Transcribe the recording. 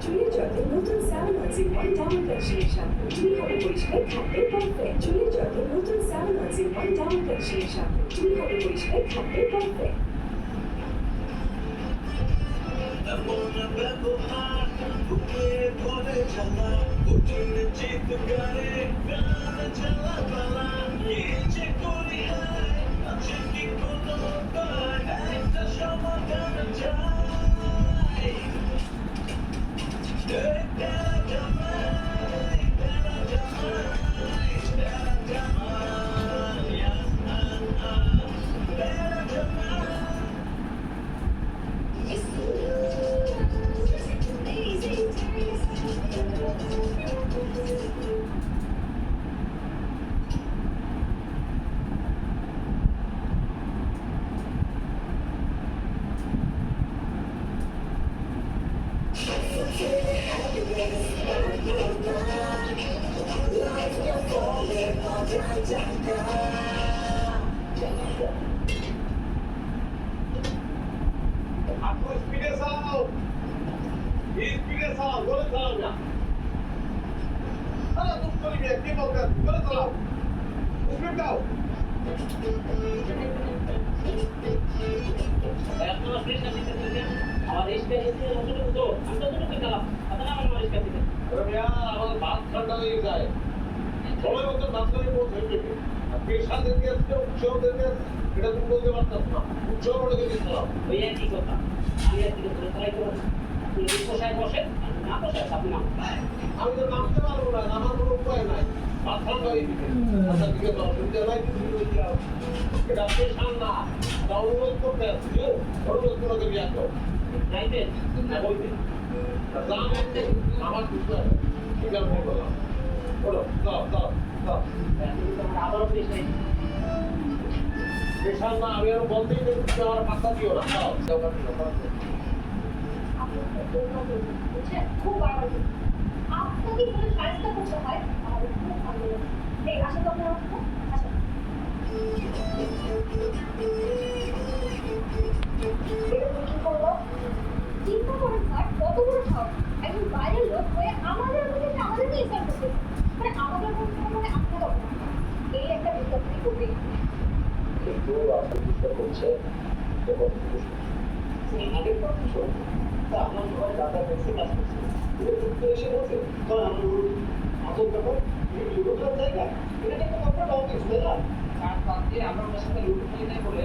চুলের যত্নে নতুন স্যালোনজিং 1 ডাবল কন্ডিশনার শ্যাম্পু চুল হবে পরিষ্কার থাকবে পারফেক্ট। চুলের যত্নে নতুন স্যালোনজিং 1 ডাবল কন্ডিশনার শ্যাম্পু চুল হবে পরিষ্কার থাকবে পারফেক্ট। आपको स्पीडे चालाओ स्पीडे चालाओ जोरे चालाओ ना अरे तुम चली गए की बोलते जोरे चालाओ स्पीड दाओ আপনারা স্পেস কাছে দিতে আমার স্পেস এসে ওখানে তো আমরা তো ঢুকে গেলাম আপনারা আমার স্পেস দিতে अरे यार हमारा बात ठंडा नहीं जाए थोड़े वक्त बात करने बहुत है बेटे पेशा देते हैं तो उच्चारण देते हैं এটা তুমি বলতে পারতাম না উচ্চারণ করে দিছিলাম ওই একই কথা আমি আর কি করে ট্রাই করব আপনি পোষায় বসে না পোষায় আপনি না আমি তো নামতে পারবো না নামার কোনো উপায় নাই মাথা ধরে দিতে আচ্ছা ঠিক আছে অসুবিধা নাই তুমি বলছিলাম এটা পেশা না এটা অনুরোধ করতে আসছি অনুরোধ করে দেবি আসো রাইতে না বলতে আমার বুঝতে হবে ঠিক আছে বললাম বলো দাও দাও দাও তুমি তো আমার আবারও পেশ নাই পেশা না আমি আর বলতেই দেবো তুমি আমার পাত্তা দিও না দাও দাও খুব ভালো আপনাকে বলে কাজটা করতে হয় আমাদের খুব ভালো লাগে এই আসো তো আপনারা আসো কি করবো চিন্তা করেন স্যার কত বড় সাহস একজন বাইরের লোক হয়ে আমাদেরকে ইনসাল্ট করতে মানে আমাদের মধ্যে মানে আপনারা এই একটা বিজ্ঞাপন করবে একটু চেষ্টা করছে আগের কথা শোন তা আমরা সবাই দাদা কাছে কাজ করছি উত্তর এসে বলছে কারণ আমরা আসল ব্যাপার এই দুটোটার জায়গা এটা একটা ব্যাপার অফিস তাই না আর তাতে আমরা ওনার সাথে লুটু খেলি নাই বলে